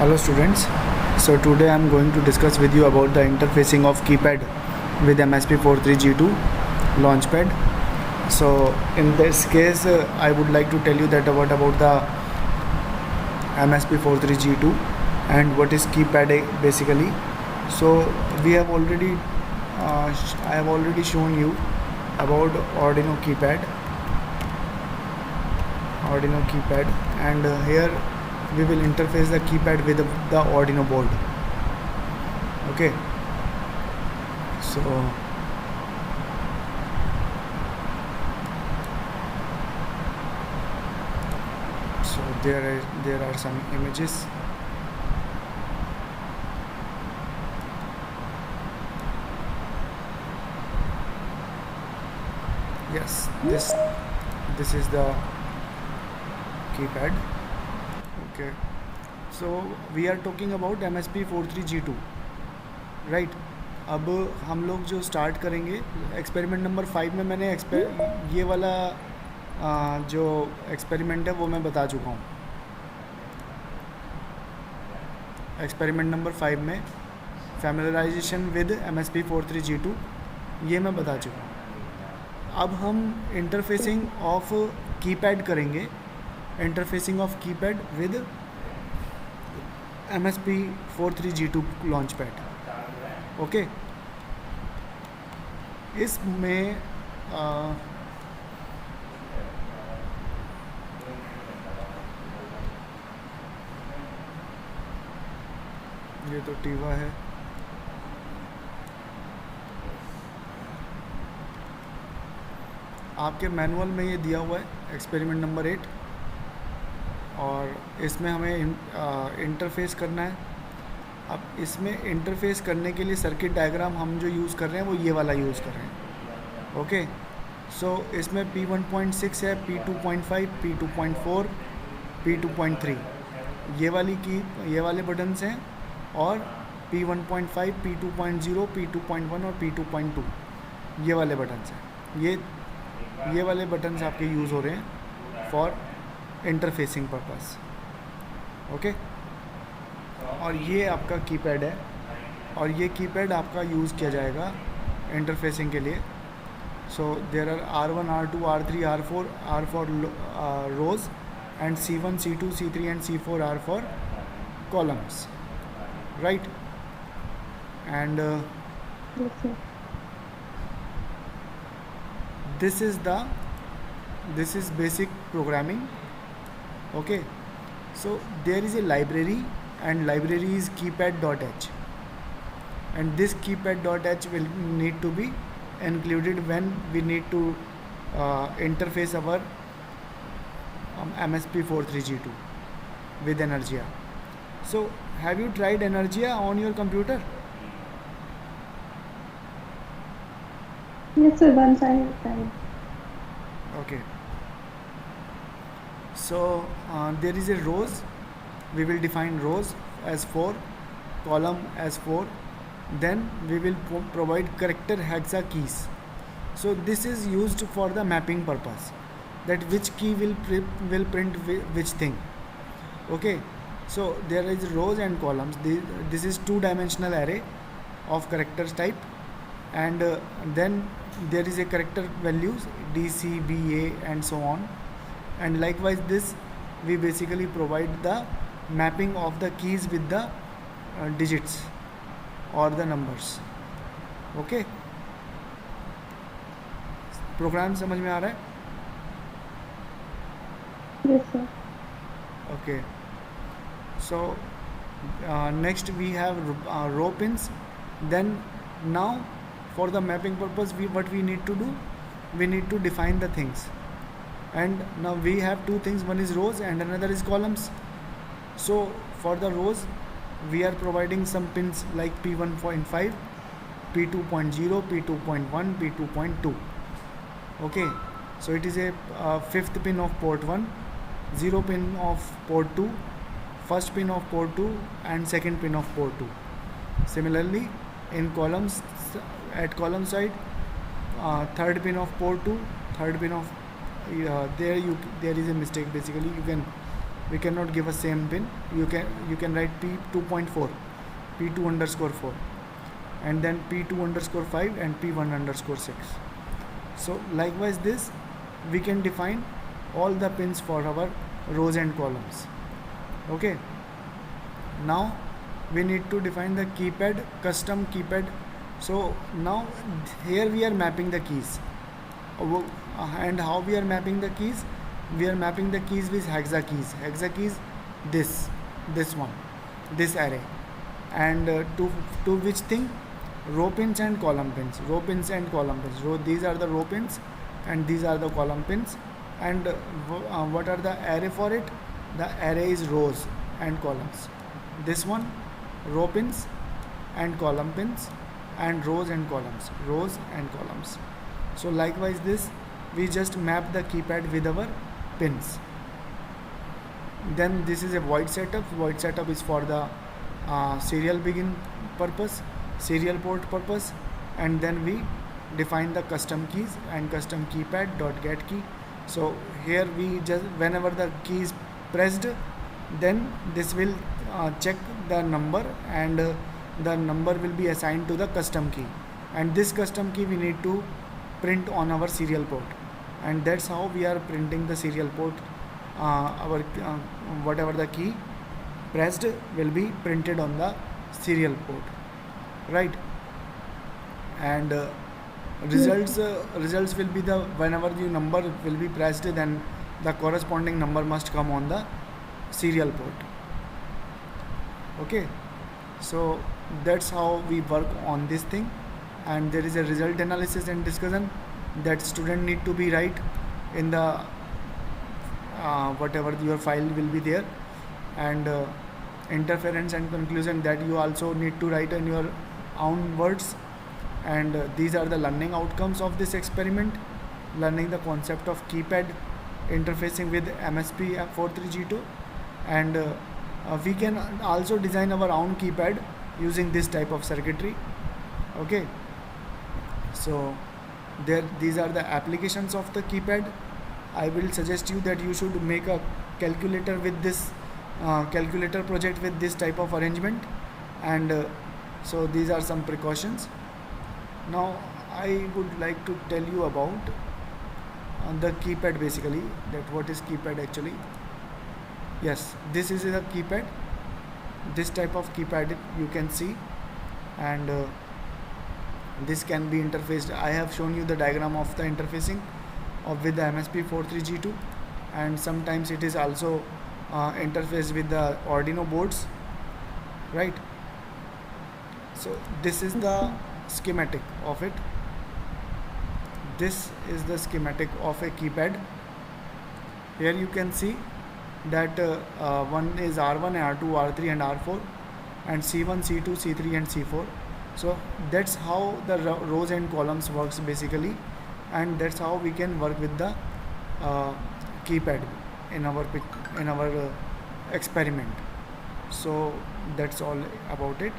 Hello students, so today I am going to discuss with you about the interfacing of keypad with MSP430G2 launchpad. So in this case I would like to tell you that what about the MSP430G2 and what is keypad basically. So we have already I have already shown you about Arduino keypad and here we will interface the keypad with the Arduino board. Okay, so there are some images. Yes, this is the keypad. Okay, so we are talking about MSP430G2 right. अब हम लोग जो start करेंगे experiment number 5 में मैंने ये वाला जो एक्सपेरिमेंट है वो मैं बता चुका हूँ. एक्सपेरिमेंट नंबर 5 में फैमिलियराइजेशन विद MSP430G2 ये मैं बता चुका हूँ. अब हम इंटरफेसिंग ऑफ कीपैड करेंगे, interfacing of keypad with MSP430G2 launch pad. Okay, इसमें ये तो टीवा है. आपके मैनुअल में ये दिया हुआ है एक्सपेरिमेंट नंबर 8 और इसमें हमें इंटरफेस करना है. अब इसमें इंटरफेस करने के लिए सर्किट डायग्राम हम जो यूज़ कर रहे हैं वो ये वाला यूज़ कर रहे हैं. ओके, सो इसमें P1.6 है, P2.5, P2.4, P2.3 ये वाले बटन्स हैं और P1.5, P2.0, P2.1 और P2.2 ये वाले बटन्स हैं. ये वाले बटन्स आपके यूज़ हो रहे हैं फॉर इंटरफेसिंग पर्पस. ओके, और ये आपका कीपैड है और ये कीपैड आपका यूज़ किया जाएगा इंटरफेसिंग के लिए. So there are R1, R2, R3, R4 for rows and C1, C2, C3 and C4 are for columns, right. And this is basic programming. Okay, so there is a library and library is keypad.h and this keypad.h will need to be included when we need to interface our MSP430G2 with Energia. So have you tried Energia on your computer? Yes sir, once I have tried. Okay, so there is a rows. We will define rows as 4, column as 4, then we will provide character hexa keys. So this is used for the mapping purpose, that which key will print which thing. Okay, so there is rows and columns. This is 2-dimensional array of characters type, and then there is a character values D, C, B, A and so on, and likewise this we basically provide the mapping of the keys with the digits or the numbers. Okay, program समझ में आ रहा है? Yes sir. Okay, so next we have row pins. Then now for the mapping purpose what we need to do, we need to define the things, and now we have two things, one is rows and another is columns. So for the rows we are providing some pins like P1.5, P2.0, P2.1, P2.2. okay, so it is a fifth pin of port 1, 0 pin of port 2, first pin of port 2 and second pin of port 2. Similarly in columns, at column side, third pin of port 2, third pin of there is a mistake. Basically you can we cannot give a same pin. You can write P2.4, P2 underscore 4, and then P2 underscore 5 and P1 underscore 6. So likewise this we can define all the pins for our rows and columns. Okay, now we need to define the keypad, custom keypad. So now here we are mapping the keys. And how we are mapping the keys? We are mapping the keys with hexa keys. Hexa keys, this one, this array. And to which thing? Row pins and column pins. Row pins and column pins. These are the row pins and these are the column pins. And what are the array for it? The array is rows and columns. This one, row pins and column pins, and rows and columns. Rows and columns. So likewise this, we just map the keypad with our pins. Then this is a void setup. Void setup is for the serial begin purpose, serial port purpose, and then we define the custom keys and custom keypad dot get key. So here we just, whenever the key is pressed, then this will check the number, and the number will be assigned to the custom key, and this custom key we need to print on our serial port, and that's how we are printing the serial port. Our whatever the key pressed will be printed on the serial port, right? And results will be the, whenever the number will be pressed, then the corresponding number must come on the serial port. Okay, so that's how we work on this thing. And there is a result analysis and discussion that student need to be write in the whatever your file will be there, and interference and conclusion that you also need to write in your own words. And these are the learning outcomes of this experiment: learning the concept of keypad interfacing with MSP430G2553, and we can also design our own keypad using this type of circuitry. Okay, so these are the applications of the keypad. I will suggest you that you should make a calculator with this calculator project with this type of arrangement, and so these are some precautions. Now I would like to tell you about the keypad, basically, that what is keypad actually. Yes, this is a keypad. This type of keypad you can see, and this can be interfaced. I have shown you the diagram of the interfacing with the MSP430G2553, and sometimes it is also interfaced with the Arduino boards, right? So this is the schematic of it. This is the schematic of a keypad. Here you can see that one is R1, R2, R3 and R4, and C1, C2, C3 and C4. So that's how the rows and columns works basically, and that's how we can work with the keypad in our experiment. So that's all about it.